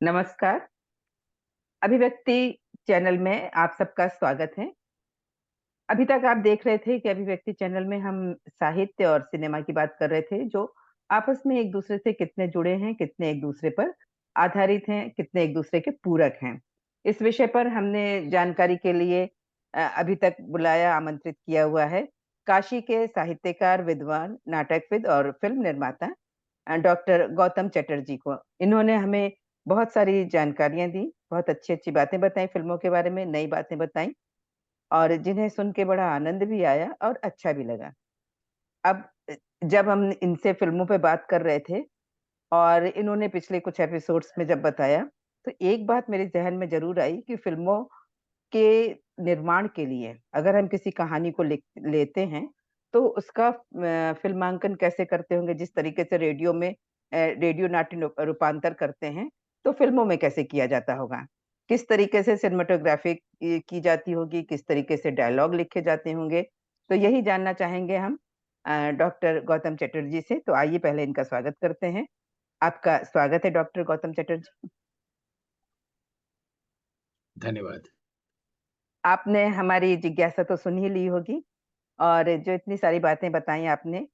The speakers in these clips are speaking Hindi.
नमस्कार। अभिव्यक्ति चैनल में आप सबका स्वागत है। अभी तक आप देख रहे थे कि अभिव्यक्ति चैनल में हम साहित्य और सिनेमा की बात कर रहे थे, जो आपस में एक-दूसरे से कितने जुड़े हैं, कितने एक-दूसरे पर आधारित हैं, कितने एक-दूसरे के पूरक हैं। इस विषय पर हमने जानकारी के लिए अभी तक बुलाया, आमंत्रित किया हुआ है, काशी के साहित्यकार, विद्वान, नाटकविद और फ़िल्म निर्माता डॉक्टर गौतम चटर्जी को। इन्होंने हमें बहुत सारी जानकारियाँ दी, बहुत अच्छी-अच्छी बातें बताई फ़िल्मों के बारे में, नई बातें बताई और जिन्हें सुन के बड़ा आनंद भी आया और अच्छा भी लगा। अब जब हम इनसे फ़िल्मों पे बात कर रहे थे और इन्होंने पिछले कुछ एपिसोड्स में जब बताया, तो एक बात मेरे ज़हन में ज़रूर आई कि फ़िल्मों के निर्माण के लिए अगर हम किसी कहानी को लिख लेते हैं, तो उसका फ़िल्मांकन कैसे करते होंगे, जिस तरीके से रेडियो में रेडियो नाट्य रूपांतर करते हैं, तो फ़िल्मों में कैसे किया जाता होगा? किस तरीके से सिनेमैटोग्राफ़ी की जाती होगी, किस तरीके से डायलॉग लिखे जाते होंगे? तो यही जानना चाहेंगे हम डॉक्टर गौतम चटर्जी से। तो आइए पहले इनका स्वागत करते हैं। आपका स्वागत है डॉक्टर गौतम चटर्जी। धन्यवाद। आपने हमारी जिज्ञासा तो सुन ही ली होगी और जो इतनी सारी बातें बताई आपने,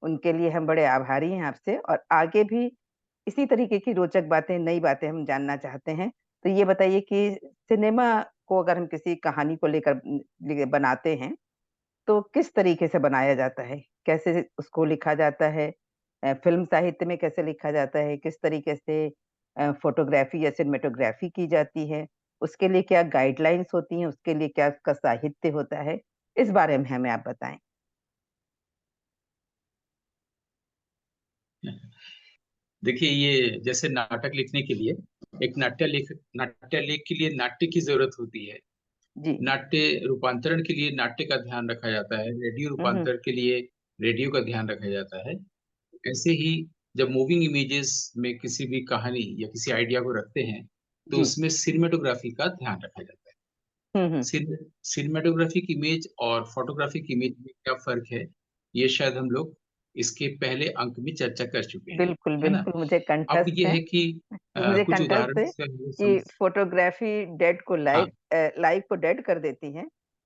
उनके लिए हम बड़े आभारी हैं आपसे और आगे भी इसी तरीके की रोचक बातें, नई बातें हम जानना चाहते हैं। तो ये बताइए कि सिनेमा को अगर हम किसी कहानी को लेकर बनाते हैं, तो किस तरीके से बनाया जाता है? कैसे उसको लिखा जाता है? फ़िल्म साहित्य में कैसे लिखा जाता है? किस तरीके से फ़ोटोग्राफ़ी या सिनेमैटोग्राफ़ी की जाती है? उसके लिए क्या गाइडलाइन्स होती हैं? उसके लिए क्या उसका साहित्य होता है? इस बारे में हमें आप बताएँ। देखिए, ये जैसे नाटक लिखने के लिए एक नाट्य लेख के लिए नाट्य की ज़रूरत होती है। जी। नाट्य रूपांतरण के लिए नाट्य का ध्यान रखा जाता है, रेडियो हुँ, हुँ। रूपांतरण के लिए रेडियो का ध्यान रखा जाता है। ऐसे ही जब मूविंग इमेजेस में किसी भी कहानी या किसी आइडिया को रखते हैं, तो जी। उसमें सिनेमैटोग्राफी का ध्यान रखा जाता है। हुँ, हुँ। सिनेमैटोग्राफिक इमेज और फोटोग्राफिक इमेज में क्या फ़र्क है, ये शायद हम लोग इसके पहले अंक में चर्चा कर चुके हैं, बिल्कुल, है ना? बिल्कुल मुझे अब कंठस्थ ये है। है कि मुझे कुछ कंठस्थ उदाहरण है से हम लोग कि समझ। फ़ोटोग्राफ़ी हाँ, लाइव को डेड कर देती है,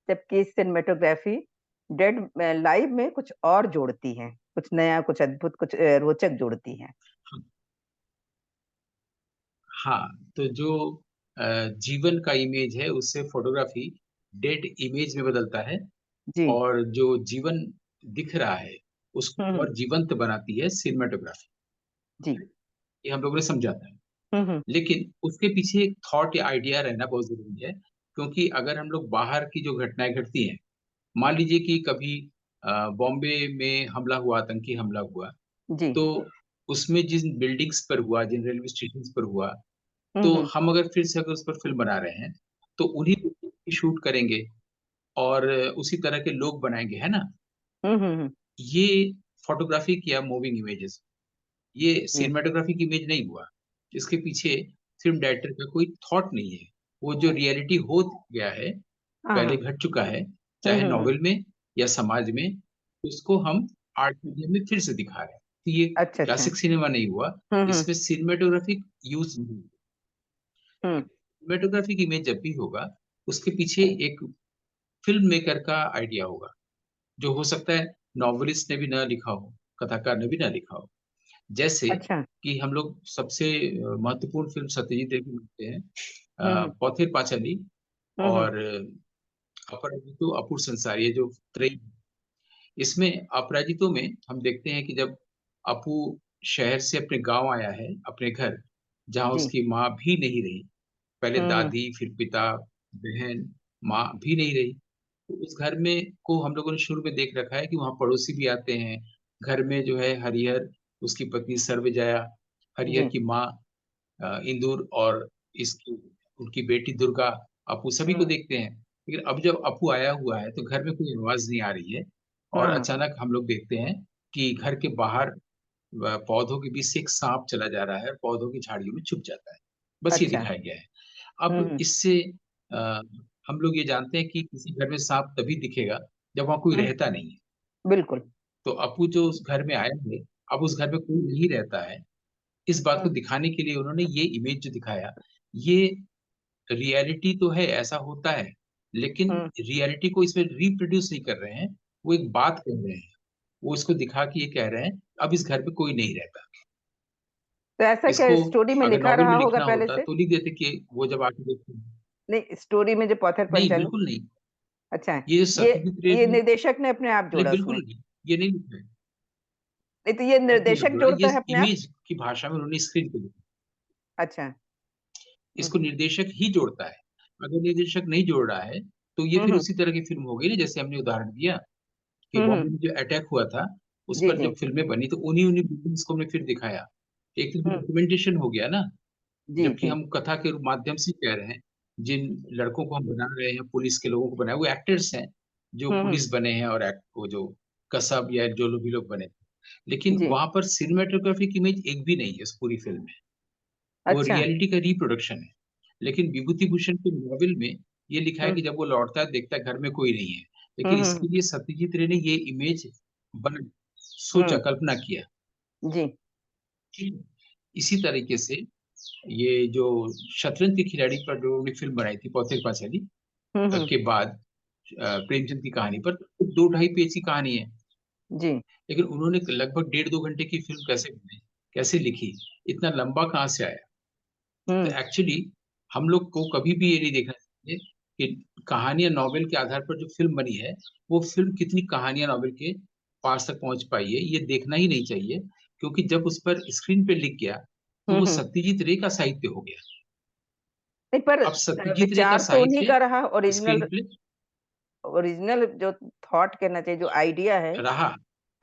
जबकि सिनेमैटोग्राफ़ी लाइव में कुछ और जोड़ती है, कुछ नया, कुछ अद्भुत, कुछ रोचक जोड़ती है। हाँ, हाँ, तो जो जीवन का इमेज है, उससे फ़ोटोग्राफ़ी डेड इमेज में बदलता है जी। और जो जीवन दिख रहा है, हुँ, उसको हुँ। और जीवंत बनाती है सिनेमैटोग्राफ़ी। जी। ये हम लोगों ने समझा था। हुँ, हुँ। लेकिन उसके पीछे एक थॉट या आइडिया रहना बहुत ज़रूरी है, क्योंकि अगर हम लोग बाहर की जो घटनाएँ घटती हैं, मान लीजिए कि कभी बॉम्बे में हमला हुआ, आतंकी हमला हुआ, जी। तो उसमें जिन बिल्डिंग्स पर हुआ, जिन रेलवे स्टेशंस पर हुआ, हुँ, तो हुँ। हम अगर फिर से अगर उस पर फ़िल्म बना रहे हैं, तो उन्हीं बिल्डिंग की शूट करेंगे और उसी तरह के लोग बनाएँगे, है ना? हुँ, हुँ, हुँ। ये फ़ोटोग्राफ़िक या मूविंग इमेजेस, ये जी। सिनेमैटोग्राफ़िक इमेज नहीं हुआ। इसके पीछे फ़िल्म डायरेक्टर का कोई थॉट नहीं है। वो जो रियलिटी हो गया है, हाँ, पहले हाँ। घट चुका है, हुँ, चाहे हुँ, हुँ। नॉवेल में या समाज में, उसको हम आर्ट मीडियम में फिर से दिखा रहे हैं। तो ये अच्छा, अच्छा। क्लासिक सिनेमा नहीं हुआ, हुँ, हुँ। इसमें सिनेमैटोग्राफ़िक यूज़ नहीं। हुँ। सिनेमैटोग्राफ़िक इमेज जब भी होगा, उसके पीछे एक फ़िल्म मेकर का आइडिया होगा, जो हो सकता है नॉवेलिस्ट ने भी ना लिखा हो, कथाकार ने भी ना लिखा हो। जैसे अच्छा। कि हम लोग सबसे महत्वपूर्ण फ़िल्म सत्यजीत रे की मानते हैं, हुँ, हुँ। पॉथीर पाचाली हुँ, हुँ। और अपराजितो अपूर संसार, ये जो त्रयी, इसमें अपराजितो में हम देखते हैं कि जब अपू शहर से अपने गाँव आया है, अपने घर, जहाँ जी। उसकी माँ भी नहीं रही। पहले हुँ, हुँ। दादी, फिर पिता, बहन, माँ भी नहीं रही। तो उस घर में को हम लोगों ने शुरू में देख रखा है कि वहाँ पड़ोसी भी आते हैं। घर में जो है हरिहर, उसकी पत्नी सर्वजया, हरिहर जी। की माँ इंदुर और इसकी उनकी बेटी दुर्गा, अपू सभी को हुँ। देखते हैं। लेकिन अब जब अपू आया हुआ है, तो घर में कोई आवाज़ नहीं आ रही है और हाँ, हाँ। अचानक हम लोग देखते हैं कि घर के बाहर पौधों के बीच से एक साँप चला जा रहा है और पौधों की झाड़ियों में छुप जाता है। बस ये अच्छा। दिखाया गया है। हुँ, अब हुँ। इससे अ, हम लोग ये जानते हैं कि किसी घर में साँप तभी दिखेगा जब वहाँ कोई हुँ। रहता नहीं है। बिल्कुल। तो अप्पू जो उस घर में आया है, अब उस घर में कोई नहीं रहता है, इस बात को हम्म दिखाने के लिए उन्होंने ये इमेज जो दिखाया, ये रियलिटी तो है, ऐसा होता है, लेकिन हम्म। रियलिटी को इसमें रिप्रोड्यूस नहीं कर रहे हैं, वो एक बात कह रहे हैं। वो इसको दिखा के ये कह रहे हैं, अब इस घर पे कोई नहीं रहता। तो ऐसा क्या इसको स्टोरी में अगर लिखा नॉवेल रहा में होगा लिखना पहले होता से? तो लिख देते कि वो जब आके देखते हैं। नहीं, स्टोरी में जो पॉथर नहीं, पंचाली। बिल्कुल नहीं। अच्छा है। ये ये सत्यजीत रे ये ने, निर्देशक ने अपने आप नहीं जोड़ा बिल्कुल उसमें? नहीं, ये नहीं लिखा है। नहीं तो ये अपने आप निर्देशक जोड़ा, ये जोड़ता है अपने आप? इमेज की भाषा में उन्होंने स्क्रीन पे लिखा। अच्छा। इसको हम्म निर्देशक ही जोड़ता है। अगर निर्देशक नहीं जोड़ रहा है, तो ये फिर हम्म उसी तरह की फ़िल्म हो गई ना, जैसे हमने उदाहरण दिया कि हम्म बॉम्बे में जो अटैक हुआ था, उस जी पर जी। जब फ़िल्में बनी, तो उन्हीं-उन्हीं बिल्डिंग्स को हमने फिर दिखाया। एक तो हम्म डॉक्यूमेंटेशन हो गया ना, जी जबकि जी। हम कथा के माध्यम से कह रहे हैं, जिन लड़कों को हम बना रहे हैं, पुलिस के लोगों को बनाया, वो एक्टर्स हैं, जो हम्म। पुलिस बने हैं और वो जो कसब या जो लोग भी लोग बने। लेकिन जी। वहाँ पर सिनेमैटोग्राफिक इमेज एक भी नहीं है उस पूरी फ़िल्म में। वो अच्छा। रियलिटी का रिप्रोडक्शन है। लेकिन विभूति भूषण के नॉवेल में ये लिखा है हम्म कि जब वो लौटता है, देखता है घर में कोई नहीं है। लेकिन हम्म। इसके लिए सत्यजीत रे ने ये इमेज बना सोचा, हम्म, कल्पना किया। जी। ठीक है? इसी तरीके से ये जो शतरंज के खिलाड़ी पर जो उन्होंने फ़िल्म बनाई थी, पौथिर पांचाली हम्म। के बाद प्रेमचंद की कहानी पर, 2 ढाई पेज की कहानी है। जी। लेकिन उन्होंने लगभग डेढ़ 2 घंटे की फ़िल्म कैसे बनाई, कैसे लिखी, इतना लंबा कहाँ से आया? तो हम्म एक्चुअली हम लोग को कभी भी ये नहीं देखना चाहिए कि कहानी या नॉवेल के आधार पर जो फ़िल्म बनी है, वो फ़िल्म कितनी कहानी या नॉवेल के पास तक पहुँच पाई है, ये देखना ही नहीं चाहिए। क्योंकि जब उस पर स्क्रीन पे लिख गया, तो वो हम्म। सत्यजीत रे का साहित्य हो गया। नहीं पर अब सत्यजीत रे का विचार तो उन्हीं साहित्य का रहा, ओरिजिनल। स्क्रीन प्ले ओरिजिनल जो थॉट कहना चाहिए, जो आइडिया है। रहा,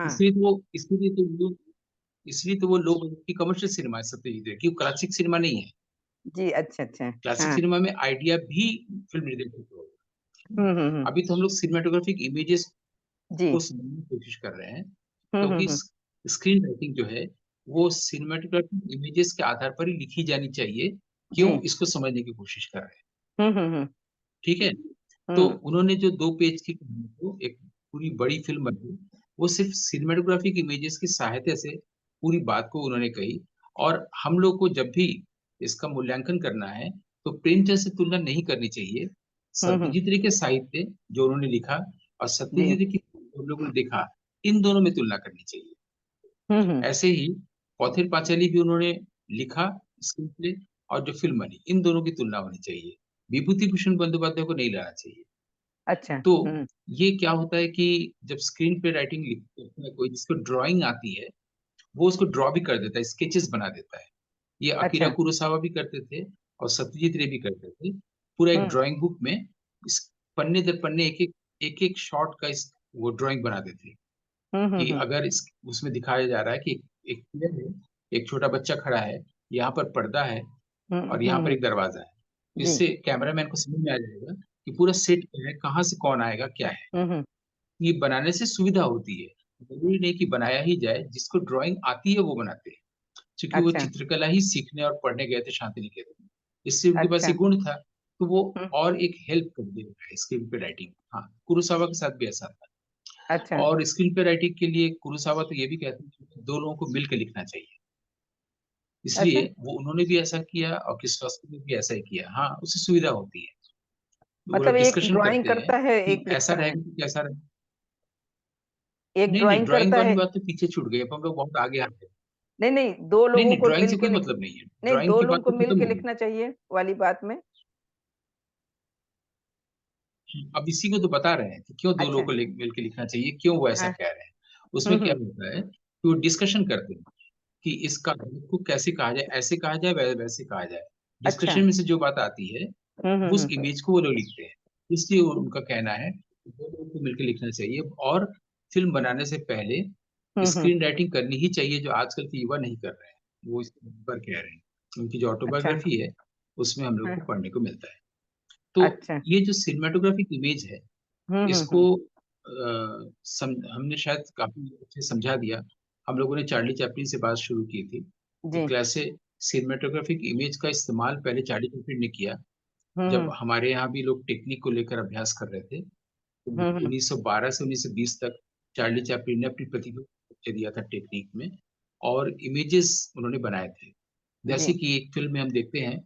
हाँ। इसलिए तो वो लोग की कमर्शियल सिनेमा है सत्यजीत रे की, वो क्लासिक सिनेमा नहीं है। जी, अच्छा अच्छा। क्लासिक हाँ। सिनेमा में आइडिया भी फ़िल्म निर्देशक को होगा। हम्म। अभी तो हम लोग सिनेमैटोग्राफिक इमेजेस जी। को समझने की कोशिश कर रहे हैं, क्योंकि हम्म। स्क्रीन राइटिंग जो है, वो सिनेमैटोग्राफिक इमेजेस के आधार पर ही लिखी जानी चाहिए। क्यों? जी। इसको समझने की कोशिश कर रहे हैं। हम्म। ठीक है? तो हम्म। उन्होंने जो 2 पेज की कहानी को एक पूरी बड़ी फ़िल्म बनाई, वो सिर्फ़ सिनेमैटोग्राफिक इमेजेस की सहायता से पूरी बात को उन्होंने कही। और हम लोग को जब भी इसका मूल्यांकन करना है, तो प्रेमचंद से तुलना नहीं करनी चाहिए। हम्म। सत्यजीत रे के साहित्य जो उन्होंने लिखा और जी। सत्यजीत रे की हम लोगों ने देखा, इन दोनों में तुलना करनी चाहिए। हम्म। ऐसे ही पौथिर पांचाली भी उन्होंने लिखा, स्क्रीन प्ले, और जो फ़िल्म बनी, इन दोनों की तुलना होनी चाहिए। विभूति भूषण बंदोपाध्याय को नहीं लाना चाहिए। अच्छा। तो हम्म। ये क्या होता है कि जब स्क्रीन पे राइटिंग लिखता है कोई, जिसको ड्राइंग आती है, वो उसको ड्रॉ भी कर देता है, स्केचेस बना देता है। ये अकीरा अच्छा। कुरोसावा भी करते थे और सत्यजीत रे भी करते थे। पूरा एक हम्म ड्राइंग बुक में इस पन्ने दर पन्ने एक-एक शॉट का इस वो ड्राइंग बनाते थे कि हम्म। अगर इस उसमें दिखाया जा रहा है कि एक पेड़ है, एक छोटा बच्चा खड़ा है, यहाँ पर पर्दा है और यहाँ पर हम्म। एक दरवाज़ा है। जी। इससे कैमरामैन को समझ में आ जाएगा कि पूरा सेट क्या है, कहाँ से कौन आएगा, क्या है। हम्म। ये बनाने से सुविधा होती है। ज़रूरी नहीं कि बनाया ही जाए, जिसको ड्राइंग आती है वो बनाते हैं। चूँकि वो अच्छा चित्रकला ही सीखने और पढ़ने गए थे शांतिनिकेतन। इसलिए उनके पास अच्छा। ये गुण था, तो वो हम्म। और एक हेल्प कर दे रहा है स्क्रीन पे राइटिंग। हाँ, कुरोसावा के साथ भी ऐसा था। अच्छा और स्क्रीन पे राइटिंग के लिए कुरोसावा तो ये भी कहते हैं कि 2 लोगों को मिल के लिखना चाहिए। इसलिए अच्छा। वो उन्होंने भी ऐसा किया और किस्लोस्की ने भी ऐसा ही किया। हाँ, उससे सुविधा होती है। तो वो मतलब लोग एक डिस्कशन ड्राइंग करते हैं करता है, कि एक ऐसा लिखता है। रहेगा तो कैसा रहेगा। एक नहीं, नहीं, ड्राइंग ड्राइंग करता वाली है। बात तो पीछे छूट गई। अब हम लोग बहुत आगे आ गए। नहीं नहीं, दो नहीं, लोगों नहीं, को ड्राइंग मिल से के कोई लिख। मतलब नहीं है। नहीं, ड्राइंग दो की लोगों बात को तो मिल खत्म के हो गई। लिखना चाहिए वाली बात में। अब इसी को तो बता रहे हैं कि क्यों 2 लोगों अच्छा। को मिल के लिखना चाहिए, क्यों वो ऐसा हाँ। कह रहे हैं। उसमें क्या हम्म। होता है कि वो डिस्कशन करते हैं कि इस कहानी को कैसे कहा जाए, ऐसे कहा जाए, वैसे कहा जाए। अच्छा। डिस्कशन में से जो बात आती है, वो उस हम्म। इमेज को वो लोग लिखते हैं। इसलिए उनका कहना है कि 2 लोगों को मिलके लिखना चाहिए। और फ़िल्म बनाने से पहले हम्म। स्क्रीन राइटिंग करनी ही चाहिए, जो आजकल के युवा नहीं कर रहे हैं। वो इस पर कह रहे हैं। उनकी जो अच्छा। ऑटोबायोग्राफी है, उसमें हम लोग हाँ। को पढ़ने को मिलता है। तो अच्छा। ये जो सिनेमैटोग्राफिक इमेज है, इसको हम्म। हमने शायद काफ़ी अच्छे से समझा दिया। हम लोगों ने चार्ली चैपलिन से बात शुरू की थी कि जी। कैसे सिनेमैटोग्राफिक इमेज का इस्तेमाल पहले चार्ली चैपलिन ने किया, जब हम्म हमारे यहाँ भी लोग टेक्निक को लेकर अभ्यास कर रहे थे। तो हम्म। 1912 से 1920 तक चार्ली चैपलिन ने अपनी प्रतिभा को परिचय दिया था टेक्निक में। और इमेजेस उन्होंने बनाए थे। जैसे जी। कि एक फ़िल्म में हम देखते हैं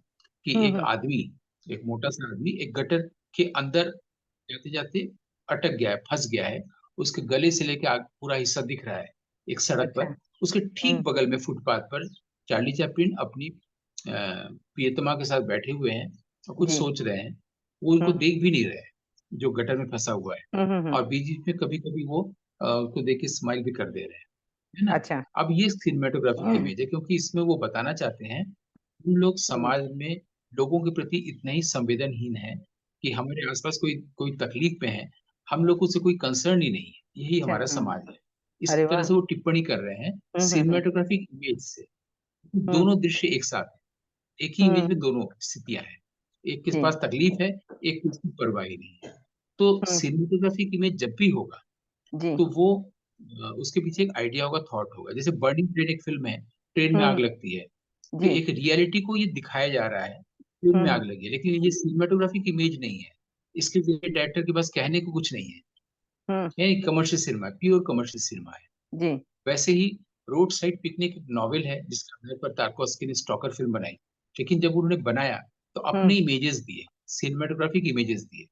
कि हुँ, एक हुँ। आदमी, एक मोटा-सा आदमी एक गटर के अंदर जाते-जाते अटक गया है, फँस गया है। उसके गले से लेके पूरा हिस्सा दिख रहा है, एक सड़क अच्छा। पर। उसके ठीक हुँ, बगल में फुटपाथ पर चार्ली चैपलिन अपनी प्रियतमा के साथ बैठे हुए हैं और कुछ जी। सोच रहे हैं। वो हुँ, उनको हुँ। देख भी नहीं रहे हैं, जो गटर में फँसा हुआ है। हुँ, हुँ, हुँ। और बीच-बीच में कभी-कभी वो उसको देख के स्माइल भी कर दे रहे हैं, है ना? अच्छा। अब ये सिनेमैटोग्राफिक इमेज है क्योंकि इसमें वो बताना चाहते हैं, हम लोग हुँ, समाज में लोगों के प्रति इतने ही संवेदनहीन हैं कि हमारे आस-पास कोई कोई तकलीफ में है, हम लोग को उससे कोई कंसर्न ही नहीं है, यही अच्छा, हमारा हुँ। समाज है। इस अरे तरह वाह! से वो टिप्पणी कर रहे हैं हुँ, हुँ, हुँ। सिनेमैटोग्राफिक इमेज से। हुँ, दोनों दृश्य एक साथ हैं, एक ही हुँ, इमेज में हुँ। दोनों स्थितियाँ हैं। एक के जी। पास तकलीफ है, एक को उसकी परवाह ही नहीं है। तो हुँ, सिनेमैटोग्राफिक इमेज जब भी होगा जी। तो वो उसके पीछे एक आइडिया होगा, थॉट होगा। जैसे बर्निंग ट्रेन एक फ़िल्म है, ट्रेन में आग हुँ, लगती है। तो जी। एक रियलिटी को ये दिखाया जा रहा है, ट्रेन हुँ, में हुँ। आग लगी है, लेकिन ये सिनेमैटोग्राफिक इमेज नहीं है। इसके लिए डायरेक्टर के पास कहने को कुछ नहीं है। हुँ, ये कमर्शियल सिनेमा है, प्योर कमर्शियल सिनेमा है। जी। वैसे ही रोड साइड पिकनिक एक नॉवेल है, जिसके आधार पर तारकोस्की ने स्टॉकर फ़िल्म बनाई। लेकिन जब उन्होंने बनाया, तो हुँ, अपने इमेजेस दिए, सिनेमैटोग्राफिक इमेजेस दिए।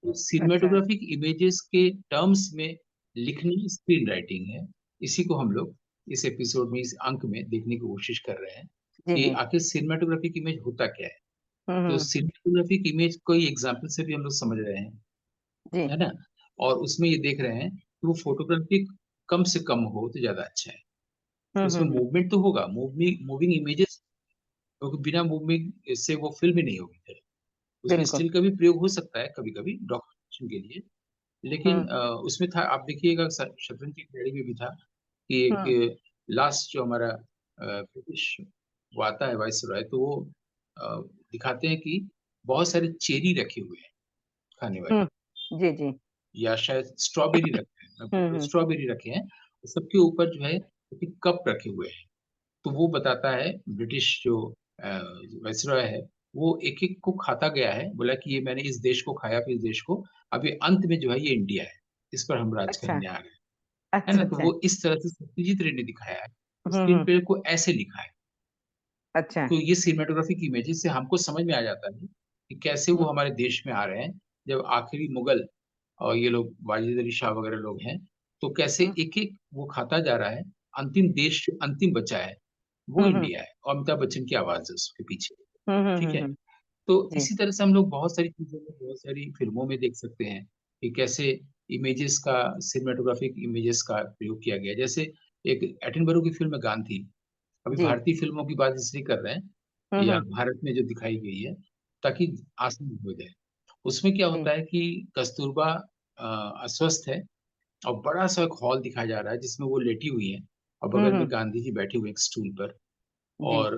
तो अच्छा। सिनेमैटोग्राफिक इमेजेस के टर्म्स में लिखना ही स्क्रीन राइटिंग है। इसी को हम लोग इस एपिसोड में, इस अंक में देखने की कोशिश कर रहे हैं जी, कि जी। आखिर सिनेमैटोग्राफिक इमेज होता क्या है? हुँ, तो हुँ। सिनेमैटोग्राफिक इमेज कोई एग्ज़ाम्पल से भी हम लोग समझ रहे हैं, जी। है ना? और उसमें ये देख रहे हैं कि वो फ़ोटोग्राफिक कम से कम हो तो ज़्यादा अच्छा है। हुँ, हुँ, उसमें हुँ। मूवमेंट तो होगा, मूविंग इमेजेस, क्योंकि बिना मूविंग से वो फ़िल्म ही नहीं होगी फिर। उसमें बिल्कुल। स्टिल का भी प्रयोग हो सकता है कभी-कभी डॉक्यूमेंटेशन के लिए। लेकिन हुँ, उसमें था, आप देखिएगा शतरंज की खिलाड़ी में भी था कि हुँ, एक लास्ट जो हमारा ब्रिटिश वो आता है वाइसरॉय, तो वो अ, दिखाते हैं कि बहुत सारे चेरी रखे हुए हैं खाने वाली, हुँ। जी, जी। या शायद स्ट्रॉबेरी रखे हैं, मैं भूल हुँ, गया, हुँ। स्ट्रॉबेरी रखे हैं। सबके ऊपर जो है एक कप रखे हुए हैं। तो वो बताता है ब्रिटिश जो अ, वाइसरॉय है, वो एक-एक को खाता गया है, बोला कि ये मैंने इस देश को खाया, फिर इस देश को, अब ये अंत में जो है ये इंडिया है, इस पर हम राज अच्छा, करने आ गए। है अच्छा, ना? तो अच्छा। वो इस तरह से सत्यजीत रे ने दिखाया है, हुँ, स्क्रीन हुँ। प्ले को ऐसे लिखा है। अच्छा। तो ये सिनेमैटोग्राफिक इमेजेस से हमको समझ में आ जाता है कि कैसे हुँ, वो हमारे देश में आ रहे हैं, जब आखिरी मुगल और ये लोग वाजिद अली शाह वगैरह लोग हैं, तो कैसे हुँ, एक-एक वो खाता जा रहा है, अंतिम देश जो अंतिम बचा है, वो हुँ, हुँ। इंडिया है और अमिताभ बच्चन की आवाज़ है उसके पीछे, हुँ, हुँ, ठीक हुँ, है? हुँ। तो जी, इसी तरह से हम लोग बहुत सारी चीज़ों में, बहुत सारी फ़िल्मों में देख सकते हैं कि कैसे इमेजेस का, सिनेमैटोग्राफिक इमेजेस का प्रयोग किया गया है। जैसे एक एटनबरो की फ़िल्म है गांधी, अभी जी। भारतीय फ़िल्मों की बात इसलिए कर रहे हैं हुँ, या हुँ। भारत में जो दिखाई गई है, ताकि आसान हो जाए। उसमें क्या जी। होता है कि कस्तूरबा अस्वस्थ है और बड़ा-सा एक हॉल दिखाया जा रहा है जिसमें वो लेटी हुई हैं और हुँ, बगल में हुँ। गांधी जी बैठे हुए हैं एक स्टूल पर, जी। और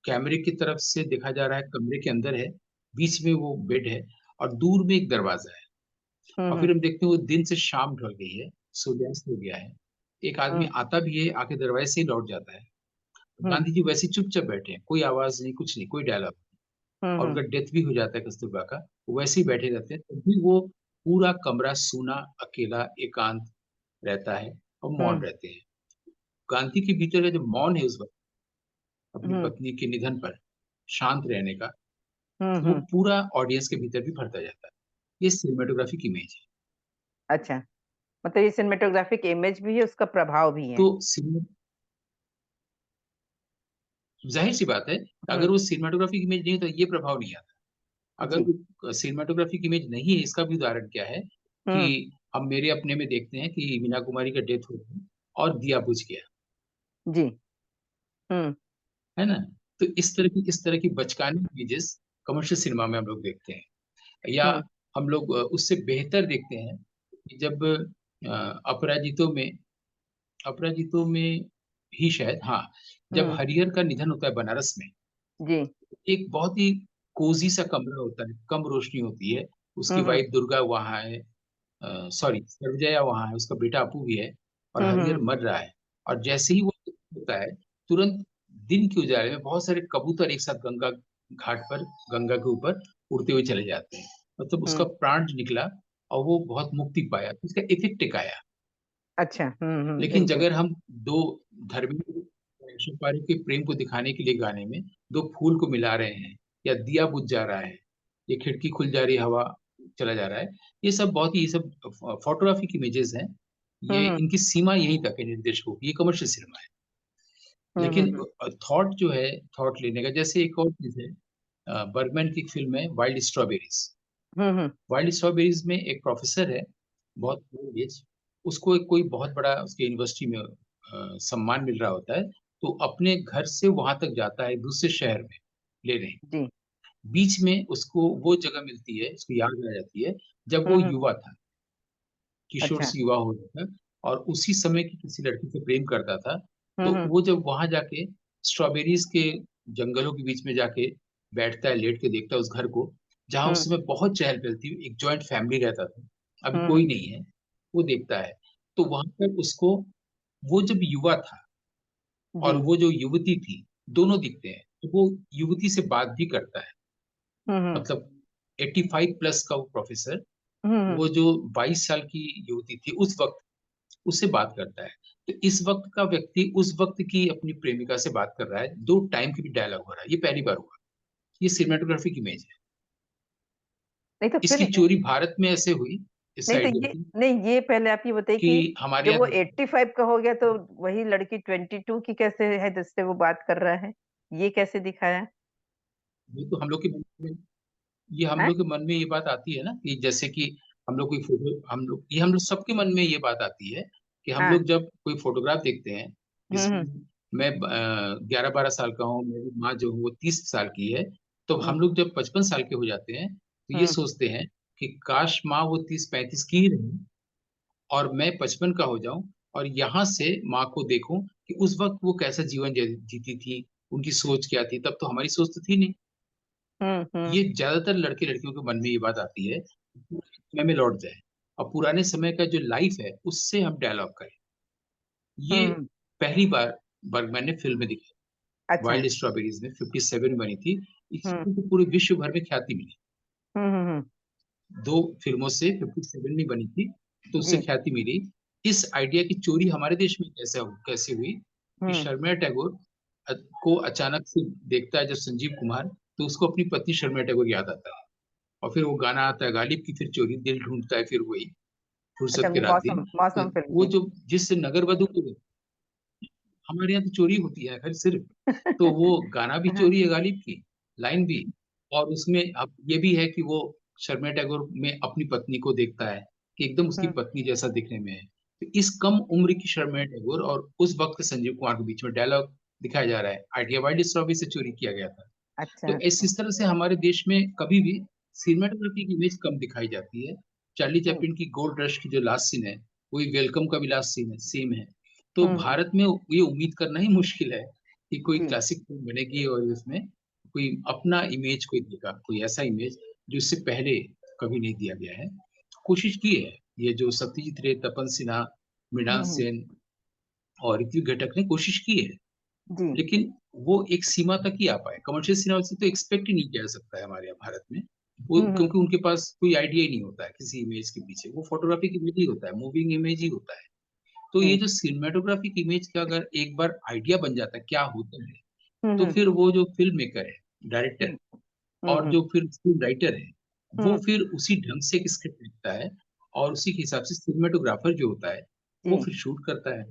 कैमरे की तरफ से देखा जा रहा है, कमरे के अंदर है, बीच में वो बेड है और दूर में एक दरवाज़ा है। हुँ, और हुँ। फिर हम देखते हैं वो दिन से शाम ढल गई है, सूर्यास्त हो गया है। एक आदमी हुँ, आता भी है, आके दरवाज़े से ही लौट जाता है। हुँ। गांधी जी वैसे ही चुपचाप बैठे हैं, कोई आवाज़ नहीं, कुछ नहीं, कोई डायलॉग नहीं। हुँ, और हुँ। उनका डेथ भी हो जाता है कस्तूरबा का, वो वैसे ही बैठे रहते हैं, तब भी वो पूरा कमरा सूना, अकेला, एकांत रहता है और मौन हुँ, रहते हैं। गांधी के भीतर का जो मौन है उस वक़्त, अपनी हुँ। पत्नी के निधन पर शांत रहने का, हुँ, वो हुँ। पूरा ऑडियंस के भीतर भी भरता जाता है। ये सिनेमैटोग्राफिक इमेज है। अच्छा, मतलब ये सिनेमैटोग्राफिक इमेज भी है, उसका प्रभाव भी तो है। सिने ज़ाहिर-सी बात है, हुँ, अगर वो सिनेमैटोग्राफिक इमेज नहीं है तो ये प्रभाव नहीं आता। अगर जी। वो सिनेमैटोग्राफिक इमेज नहीं है, इसका भी उदाहरण क्या है कि हुँ, हम मेरे अपने में देखते हैं कि मीना कुमारी का डेथ हो गई और दिया बुझ गया, जी। हुँ, है ना? तो इस तरह की बचकानी इमेजेस कमर्शियल सिनेमा में हम लोग देखते हैं। या हुँ, हम लोग उससे बेहतर देखते हैं कि जब अपराजितो में ही शायद, हाँ, जब हुँ। हरिहर का निधन होता है बनारस में, जी। एक बहुत ही कोज़ी सा कमरा होता है, कम रोशनी होती है, उसकी हुँ, हुँ। वाइफ़ दुर्गा वहाँ है, सॉरी सर्वजया वहाँ है, उसका बेटा अपू भी है और हुँ, हरिहर हुँ। मर रहा है, और जैसे ही वो होता है, तुरंत दिन के उजाले में बहुत सारे कबूतर एक साथ गंगा घाट पर, गंगा के ऊपर उड़ते हुए चले जाते हैं। मतलब उसका हुँ। प्राण निकला और वो बहुत मुक्ति पाया, तो इसका इफ़ेक्ट एक आया। अच्छा। हुँ, हुँ। लेकिन बिल्कुल। अगर हम 2 धर्मी कैशव पारेख के प्रेम को दिखाने के लिए गाने में दो फूल को मिला रहे हैं, या दिया बुझ जा रहा है, ये खिड़की खुल जा रही है, हवा चला जा रहा है। ये सब बहुत ही, ये सब फोटोग्राफिक इमेजेस हैं। ये हम्म इनकी सीमा यहीं तक है निर्देशकों की, ये कमर्शियल सिनेमा है। हम्म लेकिन हम्म थॉट जो है, थॉट लेने का, जैसे एक और चीज है, बर्गमैन की एक फिल्म है वाइल्ड स्ट्रॉबेरीज। हम्म वाइल्ड स्ट्रॉबेरीज में एक प्रोफेसर है, बहुत ओल्ड एज, उसको एक कोई बहुत बड़ा उसके यूनिवर्सिटी में सम्मान मिल रहा होता है, तो अपने घर से वहां तक जाता है दूसरे शहर में लेने। जी। बीच में उसको वो जगह मिलती है, उसको याद आ जाती है जब वो हम्म। युवा था, किशोर अच्छा। से युवा हो रहा था, और उसी समय की किसी लड़की से प्रेम करता था। तो हम्म वो जब वहां जाके स्ट्रॉबेरीज के जंगलों के बीच में जाके बैठता है, लेट के देखता है उस घर को, जहां उस हम्म समय बहुत चहल पहल थी, एक जॉइंट फैमिली रहता था, अभी हम्म कोई नहीं है, वो देखता है। तो वहां पर उसको, वो जब युवा था और जी। वो जो युवती थी, दोनों दिखते हैं, तो वो युवती से बात भी करता है। हम्म मतलब 85 प्लस का वो प्रोफेसर, हम्म वो जो 22 साल की युवती थी उस वक्त, उससे बात करता है। तो इस वक्त का व्यक्ति उस वक्त की अपनी प्रेमिका से बात कर रहा है, दो टाइम की भी डायलॉग हो रहा है, ये पहली बार हुआ। ये सिनेमेटोग्राफिक इमेज है। नहीं तो फिर इसकी चोरी भारत में ऐसे हुई, इस नहीं तो आइडिया ये की, नहीं, ये पहले आप ये बताइए कि कि हमारे जब वो यहाँ, 85 का हो गया तो वही लड़की 22 की कैसे है जिससे वो बात कर रहा है? ये कैसे दिखाया ये तो हम लोग के मन में, ये हम है? लोग के मन में ये बात आती है ना, कि जैसे कि हम लोग कोई फोटो, हम लोग सबके मन में ये बात आती है कि हम हाँ। लोग जब कोई फोटोग्राफ देखते हैं, हम्म जिसमें मैं 11-12 साल का हूँ, मेरी माँ जो है वो 30 साल की है, तो हम्म हम लोग जब 55 साल के हो जाते हैं, तो ये हम्म सोचते हैं कि काश माँ वो 30-35 की ही रही, और मैं 55 का हो जाऊं, और यहाँ से माँ को देखूं कि उस वक्त वो कैसा जीवन जीती थी, उनकी सोच क्या थी, तब तो हमारी सोच तो थी नहीं। हम्म। ये ज्यादातर लड़के लड़कियों के मन में ये बात आती है, पुराने समय में लौट जाए, और पुराने समय का जो लाइफ है उससे हम डायलॉग करें। ये हम्म। पहली बार बर्गमैन ने फिल्म में दिखाई। अच्छा। वाइल्ड स्ट्रॉबेरीज में 57 में बनी थी। इस हम्म फिल्म को पूरे विश्व भर में ख्याति मिली। हम्म। दो फिल्मों से 57 में बनी थी, तो उससे जी। ख्याति मिली। इस आइडिया की चोरी हमारे देश में कैसे हुई, कि हम्म शर्मिला टैगोर को अचानक से देखता है जब संजीव कुमार, तो उसको अपनी पत्नी शर्मिला टैगोर याद आता है, और फिर वो गाना आता है गालिब की, फिर चोरी दिल ढूंढता है, फिर वही अच्छा, फुर्सत के रात दिन। मौसम तो मौसम फिल्म वो की। जो जिस नगर वधु को, हमारे यहाँ तो चोरी होती है हर सिर्फ, तो वो गाना भी हाँ। चोरी है गालिब की, लाइन भी। और उसमें अब ये भी है कि वो शर्मिला टैगोर में अपनी पत्नी को देखता है कि एकदम उसकी हम्म पत्नी जैसा दिखने में है। तो इस कम उम्र की शर्मिला टैगोर और उस वक्त के संजीव कुमार के बीच में डायलॉग दिखाया जा रहा है, आइडिया वाइल्ड स्टोरी से चोरी किया गया था। अच्छा तो इस तरह से हमारे देश में कभी भी सिनेमाटोग्राफी की इमेज कम दिखाई जाती है। चार्ली जी। चैपलिन की गोल्ड रश की जो लास्ट सीन है, वही वेलकम का भी लास्ट सीन है, सेम है। तो हम्म। भारत में ये उम्मीद करना ही मुश्किल है कि कोई जी। क्लासिक फिल्म बनेगी और उसमें कोई अपना इमेज कोई देगा, कोई ऐसा इमेज जो इससे पहले कभी नहीं दिया गया है। कोशिश की है ये जो सत्यजीत रे, तपन सिन्हा, मृणाल हम्म। सेन और ऋत्विक घटक ने कोशिश की है, जी। लेकिन वो एक सीमा तक ही आ पाए। कमर्शियल सिनेमा से तो एक्सपेक्ट ही नहीं किया जा सकता है हमारे यहाँ भारत में, वो हम्म क्योंकि उनके पास कोई आइडिया ही नहीं होता है किसी इमेज के पीछे, वो फोटोग्राफिक इमेज ही होता है, मूविंग इमेज ही होता है। तो ये जी। जो सिनेमाटोग्राफिक इमेज का अगर एक बार आइडिया बन जाता है क्या होता है, तो हम्म फिर वो जो फिल्म मेकर है, डायरेक्टर, हम्म और हम्म जो फिर स्क्रीन राइटर है, वो हम्म। फिर उसी ढंग से एक स्क्रिप्ट लिखता है, और उसी के हिसाब से सिनेमाटोग्राफर जो होता है वो जी। फिर शूट करता है।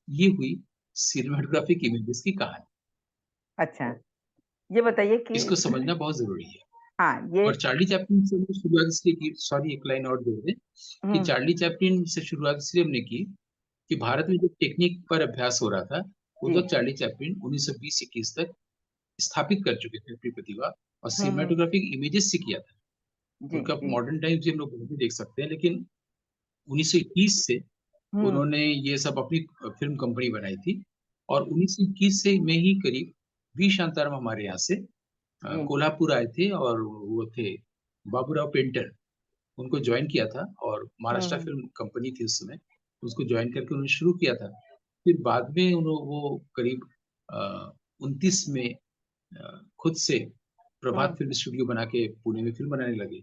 ये हुई सिनेमाटोग्राफिक इमेजेस की कहानी। अच्छा, ये बताइए कि इसको समझना बहुत जरूरी है। हाँ ये। और चार्ली चैपलिन से हमने शुरुआत इसलिए की, सॉरी एक लाइन और जोड़ दें, कि हम्म। चार्ली चैपलिन से शुरुआत इसलिए हमने की कि भारत में जो टेक्निक पर अभ्यास हो रहा था, उस जी। वक्त चार्ली चैपलिन 1920-21 तक स्थापित कर चुके थे अपनी प्रतिभा, और हम्म। सिनेमाटोग्राफिक इमेजेस से किया था। जी उनका जी। मॉडर्न टाइम्स भी हम लोग भी देख सकते हैं, लेकिन 1921 से हम्म उन्होंने ये सब अपनी फिल्म कंपनी बनाई थी। और 1921 से में ही करीब वी शांताराम हमारे यहाँ से जी। कोल्हापुर आए थे, और वो थे बाबूराव पेंटर, उनको ज्वाइन किया था, और महाराष्ट्र हम्म फिल्म कंपनी थी उस समय, उसको ज्वाइन करके उन्होंने शुरू किया था। फिर बाद में उन्होंने वो करीब 29 में खुद से प्रभात हम्म। फिल्म स्टूडियो बना के पुणे में फिल्म बनाने लगे,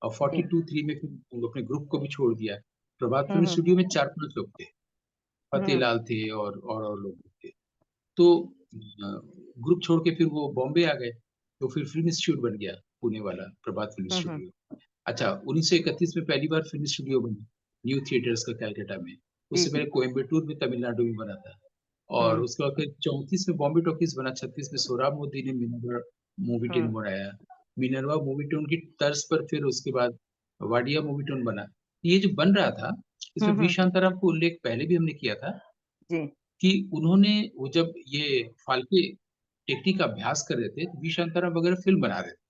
और जी। 42-3 में फिर उन्होंने अपने ग्रुप को भी छोड़ दिया। प्रभात फिल्म हम्म स्टूडियो में 4-5 लोग थे, हम्म फतेहलाल थे और लोग थे। तो ग्रुप छोड़ के फिर वो बॉम्बे आ गए, तो फिर फिल्म इंस्टीट्यूट बन गया, पुणे वाला प्रभात फिल्म हम्म। स्टूडियो। अच्छा, 1931 में पहली बार फिल्म स्टूडियो बनी, न्यू थिएटर्स का कलकत्ता में। जी उससे जी। पहले कोयम्बटूर में तमिलनाडु में बना था। और हम्म उसके बाद फिर 34 में बॉम्बे टॉकीज बना, 36 में सोहराब मोदी ने मिनरवा मूवी टीम हम्म बनाया। मिनरवा मूवी टीम की तर्ज पर फिर उसके बाद वाडिया मूवी टीम बना। ये जो बन रहा था, इसमें वी हम्म। शांताराम को उल्लेख पहले भी हमने किया था जी। कि उन्होंने, वो जब ये फाल्के टेक्निक का अभ्यास कर रहे थे, तो वी शांताराम वगैरह फिल्म बना रहे थे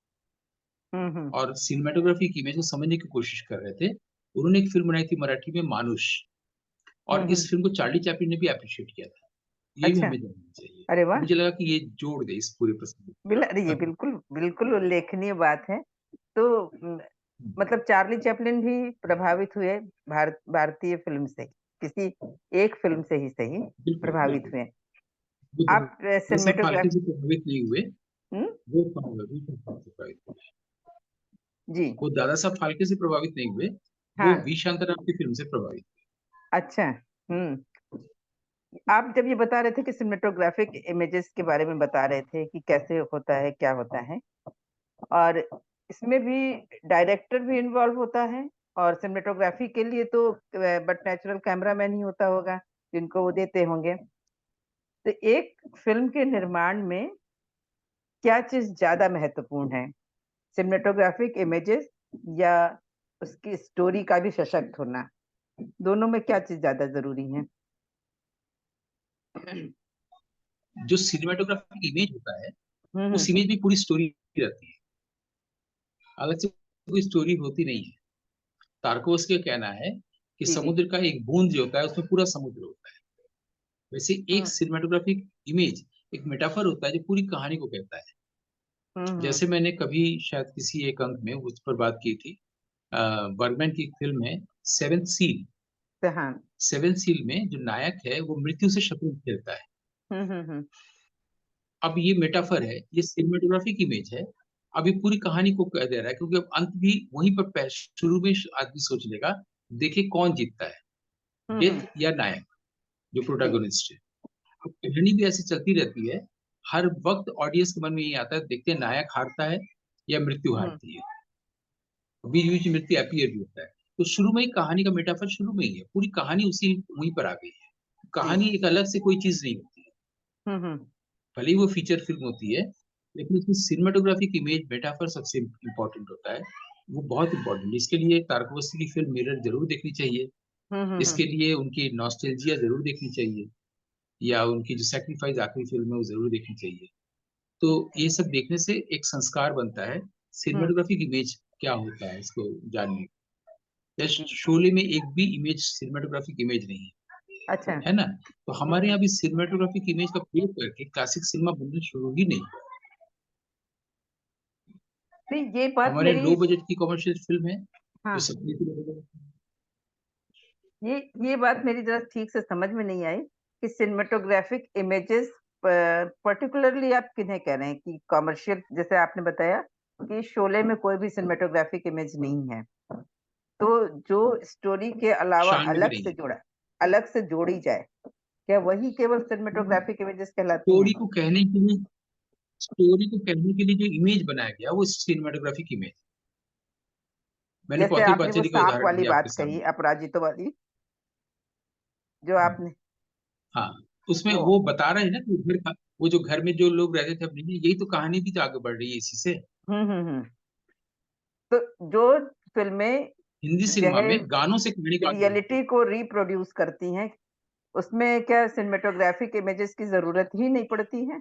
हम्म। और सिनेमाटोग्राफी की इमेज को समझने की कोशिश कर रहे थे। उन्होंने एक फिल्म बनाई थी मराठी में, मानुष, और हम्म। इस फिल्म को चार्ली चैपलिन ने भी अप्रिशिएट किया था। ये भी अच्छा। हमें जानना चाहिए। अरे तो वाह। मुझे लगा कि ये जोड़ दे इस पूरे प्रसंग अरे ये को। बिल्कुल बिल्कुल उल्लेखनीय बात है। तो मतलब चार्ली चैपलिन भी प्रभावित हुए भारतीय फिल्म से, किसी एक फिल्म से ही सही बिल्कुल प्रभावित बिल्कुल। हुए। वो आप दादा साहब फाल्के सिनेमेटोग्राफी। से प्रभावित नहीं हुए। हम्म। वो वी शांताराम से प्रभावित हुए। जी। वो दादा साहब फाल्के से प्रभावित नहीं हुए, वो हाँ। वी शांताराम की फिल्म से प्रभावित। अच्छा। आप जब ये बता रहे थे कि सिनेमेटोग्राफिक इमेजेस के बारे में बता रहे थे कि कैसे होता है, क्या होता है, और इसमें भी डायरेक्टर भी इन्वॉल्व होता है, और सिनेमेटोग्राफी के लिए तो बट नेचुरल कैमरामैन ही होता होगा जिनको वो देते होंगे। तो एक फिल्म के निर्माण में क्या चीज ज्यादा महत्वपूर्ण है, सिनेमेटोग्राफिक इमेजेस या उसकी स्टोरी का भी सशक्त होना? दोनों में क्या चीज ज्यादा जरूरी है? जो सिनेमाटोग्राफिक इमेज होता है, हम्म। उस इमेज में पूरी स्टोरी रहती है, अलग से कोई स्टोरी होती नहीं है। तारकोस का कहना है कि जी जी। समुद्र का एक बूंद जो होता है, उसमें पूरा समुद्र होता है। वैसे एक हम्म सिनेमाटोग्राफिक इमेज एक मेटाफर होता है जो पूरी कहानी को कहता है। हम्म। जैसे मैंने कभी शायद किसी एक अंक में उस पर बात की थी, बर्गमैन की एक फिल्म है सेवेंथ सील। तो हाँ। सेवेंथ सील में जो नायक है वो मृत्यु से शतरंज खेलता है। हम्म। अब ये मेटाफर है, ये सिनेमेटोग्राफिक इमेज है। अब ये पूरी कहानी को कह दे रहा है, क्योंकि अब अंत भी वहीं पर शुरू में आदमी सोच लेगा, देखिए कौन जीतता है, हम्म। डेथ या नायक, जो जी। प्रोटैगनिस्ट है। अब कहानी भी ऐसी चलती रहती है, हर वक्त ऑडियंस के मन में यही आता है, देखते हैं नायक हारता है या मृत्यु हम्म। हारती है। बीच बीच में मृत्यु अपीयर भी होता है। तो शुरू में ही कहानी का मेटाफर शुरू में ही है, पूरी कहानी उसी वहीं पर आ गई है। जी। कहानी एक अलग से कोई चीज नहीं होती है, हम्म। भले ही वो फीचर फिल्म होती है, लेकिन उसकी सिनेमाटोग्राफिक इमेज मेटाफर सबसे इम्पोर्टेंट होता है। वो बहुत इंपॉर्टेंट। इसके लिए तारकवस्ती की फिल्म मिरर जरूर देखनी चाहिए। हम्म। इसके लिए उनकी नॉस्टैल्जिया जरूर देखनी चाहिए, या उनकी जो सेक्रीफाइस आखिरी फिल्म है वो जरूर देखनी चाहिए। तो ये सब देखने से एक संस्कार बनता है, हम्म। सिनेमाटोग्राफिक इमेज क्या होता है इसको जानने का। या जी। शोले में एक भी इमेज सिनेमाटोग्राफिक इमेज नहीं है, अच्छा। है ना? तो हमारे हम्म। यहाँ भी सिनेमाटोग्राफिक इमेज का प्रयोग करके क्लासिक सिनेमा बनना शुरू ही नहीं हुआ। नहीं, ये बात हमारे मेरी। लो बजट की कमर्शियल फिल्म है जो हाँ। सपने की लग। ये ये बात मेरी जरा ठीक से समझ में नहीं आई कि सिनेमेटोग्राफिक इमेजेस पर्टिकुलरली आप किन्हें कह रहे हैं, कि कमर्शियल, जैसे आपने बताया कि शोले में कोई भी सिनेमेटोग्राफिक इमेज नहीं है, तो जो स्टोरी के अलावा शान में भी अलग नहीं से है। जोड़ा, अलग से जोड़ी जाए, क्या वही केवल सिनेमेटोग्राफिक इमेजेस कहलाती स्टोरी हैं? को कहने के लिए, स्टोरी को कहने के लिए जो इमेज बनाया गया वो सिनेमाटोग्राफिक इमेज। मैंने जैसे पौथी आपने वो पांचाली का सांप उदाहरण वाली दिया आपके बात कही, सामने। अपराजितो वाली, जो आपने हाँ, उसमें वो। वो बता रहे हैं ना कि घर का, वो जो घर में जो लोग रहते थे अपने, यही तो कहानी भी तो आगे बढ़ रही है इसी से। हम्म। तो जो फिल्में हिंदी जो सिनेमा है में गानों से कहानी को आगे बढ़ती रियलिटी को रिप्रोड्यूस करती हैं, उसमें क्या सिनेमेटोग्राफिक इमेजेस की जरूरत ही नहीं पड़ती है? है।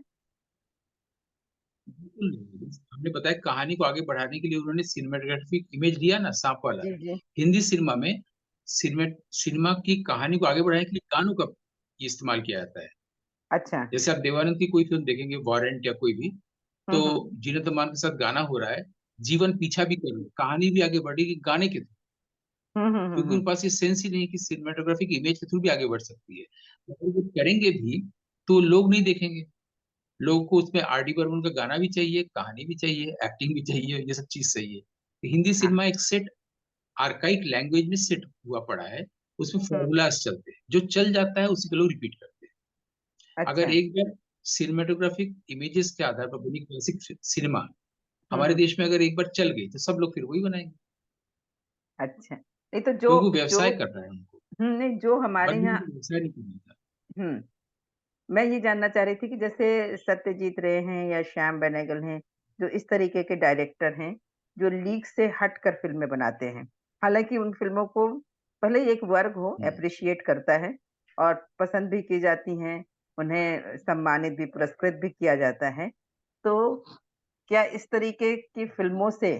बिल्कुल नहीं। हमने बताया कहानी को आगे बढ़ाने के लिए उन्होंने सिनेमाटोग्राफिक इमेज लिया ना, सांप वाला। जी जी। हिंदी सिनेमा में सिनेमा सिनेमा की कहानी को आगे बढ़ाने के लिए गानों का इस्तेमाल किया जाता है। अच्छा। जैसे आप देवानंद की कोई फिल्म देखेंगे, वारंट या कोई भी, तो हम्म। जीनत अमान के साथ गाना हो रहा है, जीवन पीछा भी कर, कहानी भी आगे बढ़ेगी गाने के थ्रू। क्योंकि हम्म। उनके पास ये सेंस ही नहीं कि सिनेमाटोग्राफिक इमेज के थ्रू भी आगे बढ़ सकती है। अगर वो करेंगे भी तो लोग नहीं देखेंगे। लोगों को उसमें आर डी बर्मन का गाना भी चाहिए, कहानी भी चाहिए, एक्टिंग भी चाहिए, ये सब चीज चाहिए। तो हिंदी हाँ। सिनेमा एक सेट, आर्काइक लैंग्वेज में सेट हुआ पड़ा है। उसमें हम्म। फॉर्मूलाज चलते हैं, जो चल जाता है उसी को लोग रिपीट करते हैं। अगर अच्छा। एक बार सिनेमेटोग्राफिक इमेजेस के आधार पर बनी क्लासिक सिनेमा हमारे हम्म। देश में अगर एक बार चल गई तो सब लोग फिर वही बनाएंगे, अच्छा, नहीं तो जो क्योंकि वो जो व्यवसाय कर रहा है उनको। नहीं, जो हमारे बॉलीवुड यहाँ। को व्यवसाय नहीं करना था। हम्म। मैं ये जानना चाह रही थी कि जैसे सत्यजीत रे हैं या श्याम बेनेगल हैं, जो इस तरीके के डायरेक्टर हैं, जो लीक से हटकर फ़िल्में बनाते हैं। हालाँकि उन फ़िल्मों को भले ही एक वर्ग हो हम्म। एप्रिशिएट करता है और पसंद भी की जाती हैं, उन्हें सम्मानित भी, पुरस्कृत भी किया जाता है। तो क्या इस तरीके की फ़िल्मों से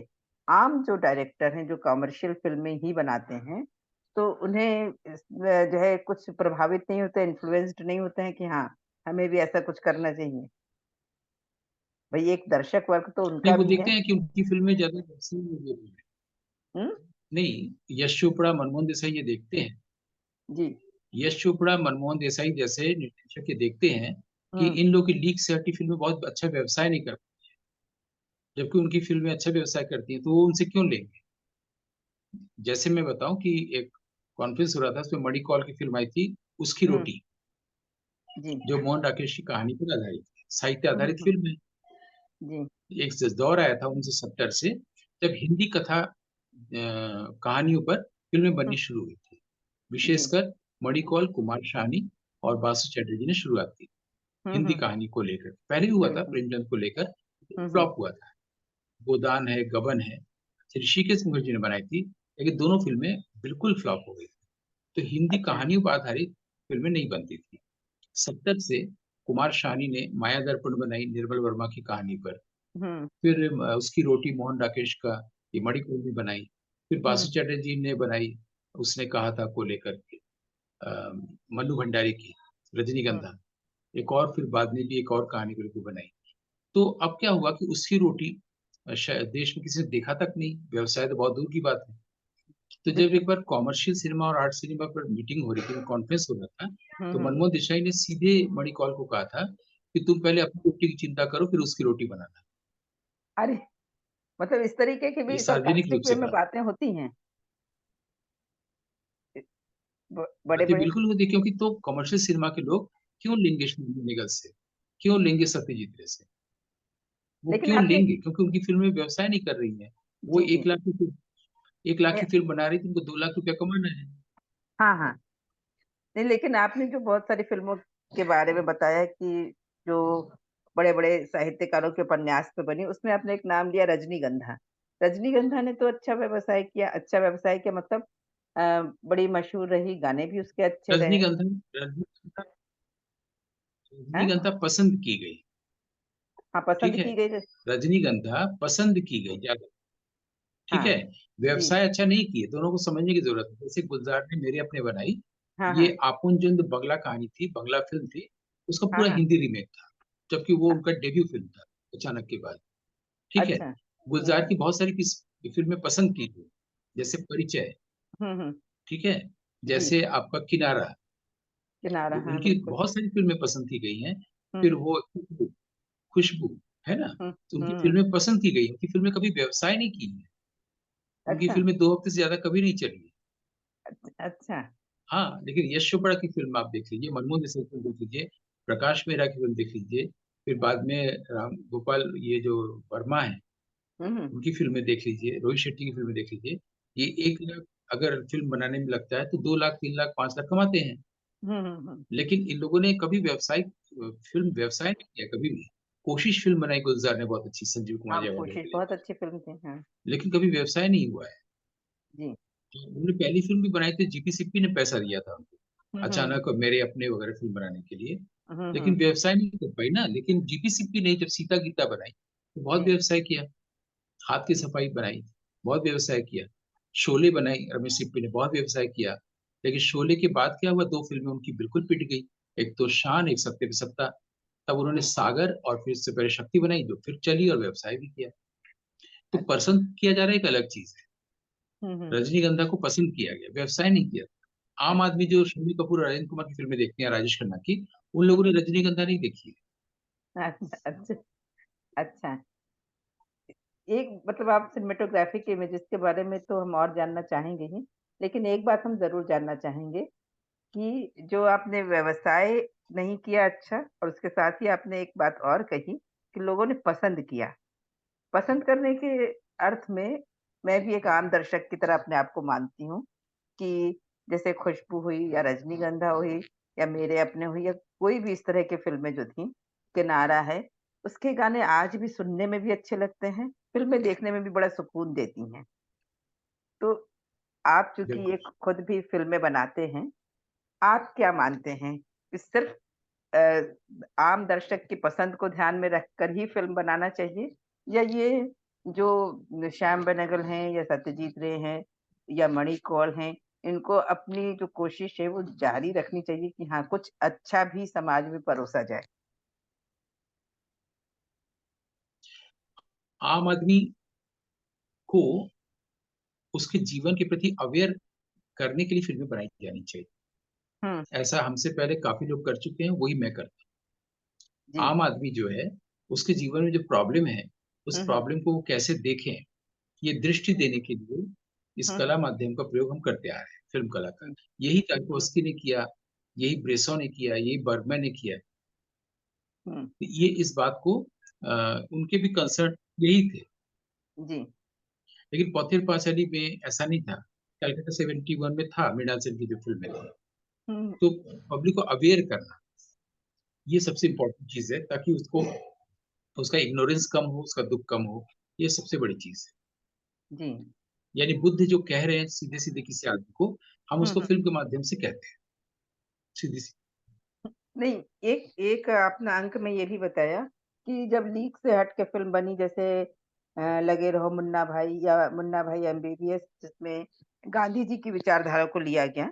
आम जो डायरेक्टर हैं, जो कमर्शियल फ़िल्में ही बनाते हैं, तो उन्हें जो है कुछ प्रभावित नहीं होते, इन्फ्लुएंस्ड नहीं होते हैं कि हाँ, हमें भी ऐसा कुछ करना चाहिए? भई एक दर्शक वर्ग तो नहीं, उनका वो भी देखते है। हैं कि उनकी फिल्में ज्यादा व्यवसाय नहीं हो रही है। हुँ? नहीं, यश चोपड़ा, मनमोहन देसाई ये देखते हैं। जी। यश चोपड़ा, मनमोहन देसाई जैसे निर्देशक ये देखते हैं कि हुँ, इन लोग की लीक से हटी फिल्में बहुत अच्छा व्यवसाय नहीं कर, जबकि उनकी फिल्में अच्छा व्यवसाय करती हैं, तो वो उनसे क्यों लेंगे? जैसे मैं बताऊं कि एक कॉन्फ्रेंस हो रहा था, उसमें मणिकौल की फिल्म आई थी, उसकी हुँ, रोटी, जी। जो मोहन राकेश की कहानी पर आधारित है, साहित्य हुँ, हुँ, आधारित हुँ, फिल्म है। जी। एक दौर आया था 1970 से, जब हिंदी कथा कहानियों पर फिल्में हुँ, बननी शुरू हुई थी। जी। विशेषकर मणिकौल, कुमार शानी और बासु चैटर्जी ने शुरुआत की हुँ, हिंदी हुँ, कहानी को लेकर। पहले भी हुआ था बिल्कुल। प्रेमचंद को लेकर, हुँ, हुँ, फ्लॉप हुआ था। गोदान है, गबन है, ऋषिकेश मुखर्जी ने बनाई थी, लेकिन दोनों फिल्में बिल्कुल फ्लॉप हो गई। तो हिंदी अच्छा। कहानियों पर आधारित फिल्में नहीं बनती थी। 70 से कुमार शानी ने माया दर्पण बनाई निर्मल वर्मा की कहानी पर। हुँ, फिर उसकी रोटी मोहन राकेश का, ये मणिपुर ने बनाई। फिर हुँ, बासु चैटर्जी ने बनाई, उसने कहा था को लेकर के, अ, मन्नू भंडारी की हुँ, रजनीगंधा। एक और फिर बाद में भी एक और कहानी को लेकर बनाई। तो अब क्या हुआ कि उसकी रोटी शायद देश में किसी ने देखा तक नहीं, व्यवसाय तो बहुत दूर की बात है। तो जब एक बिल्कुल। बार कॉमर्शियल सिनेमा और आर्ट सिनेमा पर मीटिंग हो रही थी, कॉन्फ्रेंस हो रहा था, हुँ, तो हुँ। मनमोहन देसाई ने सीधे मणिकौल को कहा था कि तुम पहले अपनी रोटी की चिंता करो, फिर उसकी रोटी बनाना। अरे! मतलब इस तरीके की ये भी सार्वजनिक रूप सार्कास्टिक से वे में कहा। बातें होती हैं? इ ब बातें बड़े-बड़े। बिल्कुल होती, क्योंकि तो कमर्शियल सिनेमा के लोग क्यों लेंगे शर्मी नेगल से, क्यों लेंगे सत्यजीत रे से, वो लेकिन क्यों आपने। लेंगे? क्योंकि उनकी फिल्में व्यवसाय नहीं कर रही हैं। वो जी, जी। 1 लाख नहीं। की फिल्म बना रही थी, उनको 2 लाख रुपया कमाना है। हाँ, हाँ। नहीं, लेकिन आपने जो बहुत सारी फ़िल्मों के बारे में बताया कि जो बड़े-बड़े साहित्यकारों के उपन्यास पे बनी, उसमें आपने एक नाम लिया रजनीगंधा। रजनीगंधा ने तो अच्छा व्यवसाय किया मतलब बड़ी मशहूर रही, गाने भी उसके अच्छे रहे। रजनीगंधा रजनीगंधा हैं? रजनीगंधा पसंद की गई, हाँ, ठीक पसंद है? की गई र। रजनीगंधा पसंद की गई ज़्यादा, ठीक हाँ, है? जी। व्यवसाय अच्छा नहीं किए, दोनों को समझने की ज़रूरत है। जैसे गुलज़ार ने मेरे अपने बनाई, हाँ, ये हाँ। आपुनचंद बंगला कहानी थी, बंगला फ़िल्म थी, उसका हाँ, पूरा हाँ। हिंदी रीमेक था, जबकि वो अ, उनका डेब्यू फ़िल्म था, अचानक के बाद, ठीक है? अच्छा। गुलज़ार हुँ, की बहुत सारी फ़िल्में पसंद की गई, जैसे परिचय, हुँ, हुँ। ठीक है? जी, जैसे आपका किनारा, किनारा, हाँ, उनकी बिल्कुल। बहुत सारी फ़िल्में पसंद की गई हैं। हुँ, फिर हुँ। वो खुशबू, है ना? हुँ, तो हुँ, उनकी हुँ। फ़िल्में पसंद की गई, उनकी फ़िल्में कभी व्यवसाय नहीं की हैं। उनकी अच्छा, फ़िल्में 2 हफ्ते से ज़्यादा कभी नहीं चली। अच्छा। हाँ, लेकिन यश चोपड़ा की फ़िल्म आप देख लीजिए, मनमोहन देसाई की फ़िल्म देख लीजिए, प्रकाश मेहरा की फ़िल्म देख लीजिए, फिर बाद में राम गोपाल ये जो वर्मा हैं, हुँ, हुँ। उनकी फ़िल्में देख लीजिए, रोहित शेट्टी की फ़िल्में देख लीजिए। ये 1 लाख अगर फ़िल्म बनाने में लगता है, तो 2 लाख, 3 लाख, 5 लाख कमाते हैं। हुँ, हुँ, हुँ। लेकिन इन लोगों ने कभी फ़िल्म व्यवसाय नहीं किया कभी भी। कोशिश फ़िल्म बनाई गुलज़ार ने बहुत अच्छी, संजीव कुमार हाँ, जायसवाल कोशिश को बहुत लेकर, अच्छी फ़िल्म थी। हाँ, लेकिन कभी व्यवसाय नहीं हुआ है। जी। उन्होंने पहली फ़िल्म भी बनाई थी, जीपी सिप्पी ने पैसा दिया था उनको, हुँ, हुँ। अचानक मेरे अपने वगैरह फ़िल्म बनाने के लिए, हुँ, लेकिन हुँ। व्यवसाय नहीं कर पाई ना। लेकिन जीपी सिप्पी ने जब सीता गीता बनाई, तो बहुत जी, व्यवसाय किया। हाथ की सफाई बनाई, बहुत व्यवसाय किया। शोले बनाई रमेश सिप्पी ने, बहुत व्यवसाय किया। लेकिन शोले के बाद क्या हुआ, 2 फ़िल्में उनकी बिल्कुल पिट गई। एक तो शान, एक सत्ते पे सत्ता। तब उन्होंने सागर और फिर उससे पहले शक्ति बनाई, जो फिर चली और व्यवसाय भी किया। तो अच्छा। पसंद किया जा रहा है, एक अलग चीज़ है। हुँ, हुँ। रजनीगंधा को पसंद किया गया, व्यवसाय नहीं किया। आम अच्छा। आदमी जो शम्मी कपूर और राजेंद्र कुमार की फ़िल्में देखते हैं, राजेश खन्ना की, उन हुँ, लोगों ने हुँ। रजनीगंधा नहीं देखी है। अच्छा, अच्छा, अच्छा। एक मतलब आप सिनेमैटोग्राफी के इमेजेस के बारे में तो हम और जानना चाहेंगे ही, लेकिन एक बात हम ज़रूर जानना चाहेंगे कि जो आपने व्यवसाय नहीं किया अच्छा, और उसके साथ ही आपने एक बात और कही कि लोगों ने पसंद किया। पसंद करने के अर्थ में मैं भी एक आम दर्शक की तरह अपने आप को मानती हूँ कि जैसे खुशबू हुई या रजनीगंधा हुई या मेरे अपने हुई या कोई भी इस तरह की फ़िल्में जो थीं, किनारा है, उसके गाने आज भी सुनने में भी अच्छे लगते हैं, फ़िल्में देखने में भी बड़ा सुकून देती हैं। तो आप चूँकि बिल्कुल। एक खुद भी फ़िल्में बनाते हैं, आप क्या मानते हैं कि सिर्फ़ आम दर्शक की पसंद को ध्यान में रखकर ही फ़िल्म बनाना चाहिए? या ये जो श्याम बेनेगल हैं या सत्यजीत रे हैं या मणि कौल हैं, इनको अपनी जो कोशिश है वो जारी रखनी चाहिए कि हाँ, कुछ अच्छा भी समाज में परोसा जाए? आम आदमी को उसके जीवन के प्रति अवेयर करने के लिए फ़िल्में बनाई जानी चाहिए। हुँ, ऐसा हमसे पहले काफ़ी लोग कर चुके हैं, वही मैं करता जी। हूँ। आम आदमी जो है, उसके जीवन में जो प्रॉब्लम है, उस हुँ, हुँ। प्रॉब्लम को वो कैसे देखें, ये दृष्टि देने के लिए इस हुँ, कला हुँ। माध्यम का प्रयोग हम करते आ रहे हैं, फ़िल्म कला का। हुँ, यही हुँ, चाइकोव्स्की ने किया, यही ब्रेसो ने किया, यही बर्गमैन ने किया। हुँ, ये इस बात को उनके भी कंसर्न यही थे। जी। लेकिन पथिर पांचाली में ऐसा नहीं था। कलकत्ता 71 में था, मृणाल सेन की जो फ़िल्में थी। हुँ, तो पब्लिक को अवेयर करना, ये सबसे इम्पोर्टेंट चीज़ है ताकि उसको उसका इग्नोरेंस कम हो, उसका दुःख कम हो, ये सबसे बड़ी चीज़ है। जी। यानी बुद्ध जो कह रहे हैं सीधे-सीधे किसी आदमी को, हम हुँ, उसको हुँ। फ़िल्म के माध्यम से कहते हैं, सीधी-सी। नहीं, एक एक आपने अंक में ये भी बताया कि जब लीक से हट के फ़िल्म बनी जैसे लगे रहो मुन्ना भाई या मुन्ना भाई एमबीबीएस, जिसमें गांधी जी की विचारधारा को लिया गया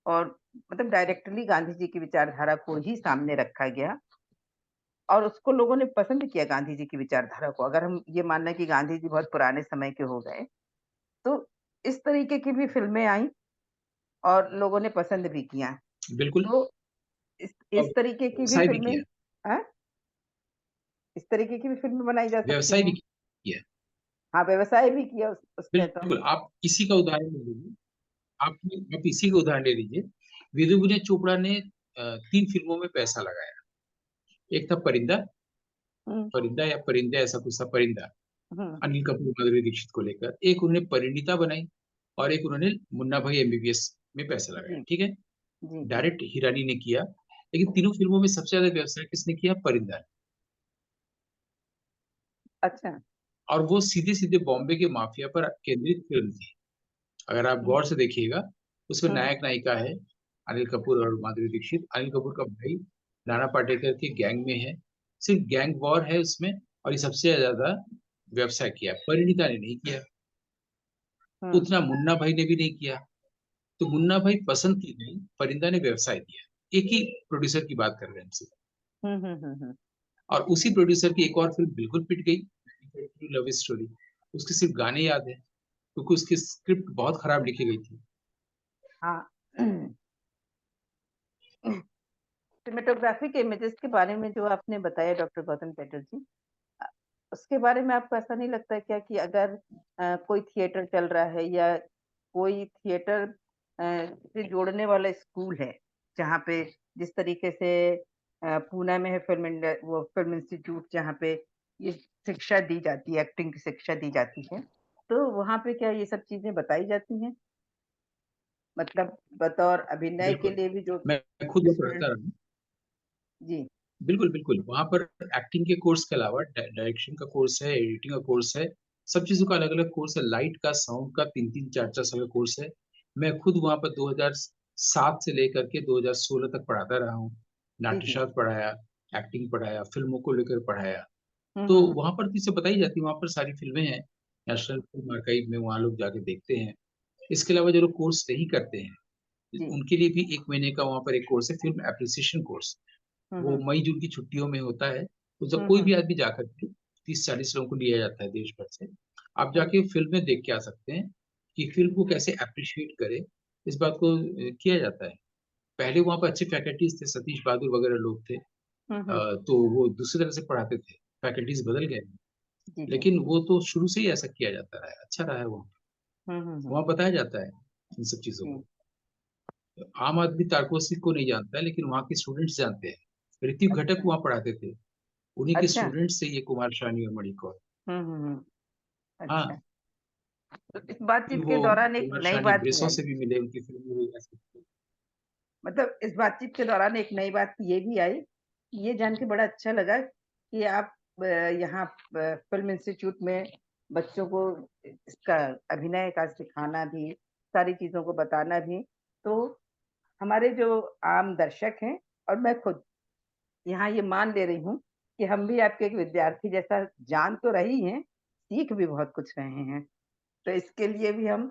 और मतलब डायरेक्टली गांधी जी की विचारधारा को ही सामने रखा गया और उसको लोगों ने पसंद किया गांधी जी की विचारधारा को। अगर हम ये मानना कि गांधी जी बहुत पुराने समय के हो गए, तो इस तरीके की भी फ़िल्में आईं और लोगों ने पसंद भी किया। बिल्कुल, तो और इस तरीके की भी व्यवसाय भी फ़िल्में किया, हाँ? इस तरीके की भी फ़िल्में बनाई जा सकती व्यवसाय भी हैं। किया। हाँ, व्यवसाय भी किया उस उसने तो। बिल्कुल, आप इसी का उदाहरण ले लीजिए, आप इसी का उदाहरण ले लीजिए। विधु विनय चोपड़ा ने 3 फ़िल्मों में पैसा लगाया। एक था परिंदा, हुँ, परिंदा या परिंदे ऐसा कुछ था, परिंदा, हुँ, अनिल कपूर, माधुरी दीक्षित को लेकर। एक उन्होंने परिणीता बनाई और एक उन्होंने मुन्ना भाई एमबीबीएस में पैसा लगाया, जी, ठीक है? जी, जी। डायरेक्ट हिरानी ने किया, लेकिन तीनों फ़िल्मों में सबसे ज़्यादा व्यवसाय किसने किया? परिंदा ने। अच्छा। और वो सीधे-सीधे बॉम्बे के माफिया पर केंद्रित फ़िल्म थी। अगर आप हुँ, गौर से देखिएगा, उसमें हुँ, नायक-नायिका है, अनिल कपूर और माधुरी दीक्षित। अनिल कपूर का भाई नाना पाटेकर के गैंग में है। सिर्फ़ गैंग वॉर है उसमें और ये सबसे ज़्यादा व्यवसाय किया। परिणीता ने नहीं किया, हुँ, उतना मुन्ना भाई ने भी नहीं किया। तो मुन्ना भाई पसंद की गई, परिंदा ने व्यवसाय किया। एक ही प्रोड्यूसर की बात कर रहे हैं हम सिर्फ़। हुँ, हुँ, हुँ, हुँ। और उसी प्रोड्यूसर की एक और फ़िल्म बिल्कुल पिट गई, लव स्टोरी। उसके सिर्फ़ गाने याद हैं, क्योंकि उसकी स्क्रिप्ट बहुत खराब लिखी गई थी। हाँ। सिनेमेटोग्राफी के इमेजेस के बारे में जो आपने बताया डॉक्टर गौतम चटर्जी, अ, उसके बारे में आपको ऐसा नहीं लगता क्या कि अगर कोई थिएटर चल रहा है या कोई थिएटर से जोड़ने वाला स्कूल है, जहाँ पे जिस तरीके से पूना में है वो फ़िल्म इंस्टीट्यूट जहाँ पे ये शिक्षा दी जाती है, एक्टिंग की शिक्षा दी जाती है, तो वहाँ पे क्या ये सब चीज़ें बताई जाती हैं? मतलब बतौर अभिनय के बिल्कुल, लिए भी जो मैं खुद वो पढ़ता स्टूडेंट। रहा हूँ। जी, बिल्कुल, बिल्कुल, वहाँ पर एक्टिंग के कोर्स के अलावा डायरेक्शन का कोर्स है, एडिटिंग का कोर्स है, सब चीज़ों का अलग-अलग कोर्स है, लाइट का, साउंड का 3-3 4-4 साल का कोर्स है। मैं खुद वहाँ पर 2007 से लेकर के 2016 तक पढ़ाता रहा हूँ। जी, जी। नाट्यशास्त्र पढ़ाया, एक्टिंग पढ़ाया, फ़िल्मों को लेकर पढ़ाया। हुँ, तो हुँ, हुँ। वहाँ पर चीज़ें बताई जाती हैं, वहाँ पर सारी फ़िल्में हैं, नेशनल फ़िल्म आर्काइव में वहाँ लोग जाके देखते हैं। इसके अलावा जो लोग कोर्स नहीं करते हैं, जी। उनके लिए भी 1 महीने का वहाँ पर एक कोर्स है, फ़िल्म एप्रिसिएशन कोर्स। हुँ, वो हुँ। मई-जून की छुट्टियों में होता है, तो जब हुँ, कोई हुँ। भी आदमी जाकर के 30-40 लोगों को लिया जाता है देश भर से। आप हुँ, जाके फ़िल्में देख के आ सकते हैं कि फ़िल्म को कैसे एप्रिशिएट करें, इस बात को किया जाता है। पहले वहाँ पर अच्छे फैकल्टीज़ थे, सतीश बहादुर वगैरह लोग थे। हुँ, हुँ। तो वो दूसरी तरह से पढ़ाते थे, फैकल्टीज़ बदल गए हैं। जी, जी। लेकिन वो तो शुरू से ही ऐसा किया जाता रहा है, अच्छा रहा है वहाँ। हुँ, हुँ, हुँ। वहाँ बताया जाता है इन सब चीज़ों जी। को। आम आदमी तारकोसी को नहीं जानता है, लेकिन वहाँ के स्टूडेंट्स जानते हैं। ऋत्विक घटक अच्छा। वहाँ पढ़ाते थे। उन्हीं के अच्छा। स्टूडेंट्स से ये कुमार शानी और मणिकौर। अच्छा। हाँ, तो इस फिर बातचीत के वो दौरान एक कुमार नई शानी बात ब्रेसों है, से भी मिले, उनकी फिल्म में ऐसे। मतलब इस बातचीत के दौरान एक नई बात ये भी आई, ये जान के बड़ा अच्छा लगा कि आप यहाँ फिल्म इंस्टीट्यूट में बच्चों को इसका अभिनय का सिखाना भी, सारी चीजों को बताना भी। तो हमारे जो आम दर्शक हैं और मैं खुद यहाँ ये मान ले रही हूँ कि हम भी आपके एक विद्यार्थी जैसा जान तो रही हैं, सीख भी बहुत कुछ रहे हैं। तो इसके लिए भी हम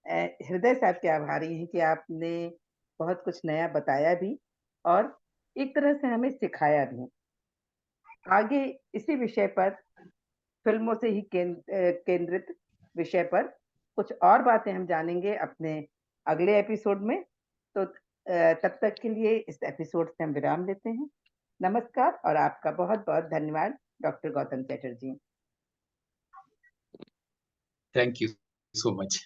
हृदय से आपके आभारी हैं कि आपने बहुत कुछ नया बताया भी और एक तरह से हमें सिखाया भी। आगे इसी विषय पर, फ़िल्मों से ही केंद्रित विषय पर कुछ और बातें हम जानेंगे अपने अगले एपिसोड में। तो तब तक के लिए इस एपिसोड से हम विराम लेते हैं। नमस्कार और आपका बहुत-बहुत धन्यवाद doctor Gautam Chatterjee. Thank you so much.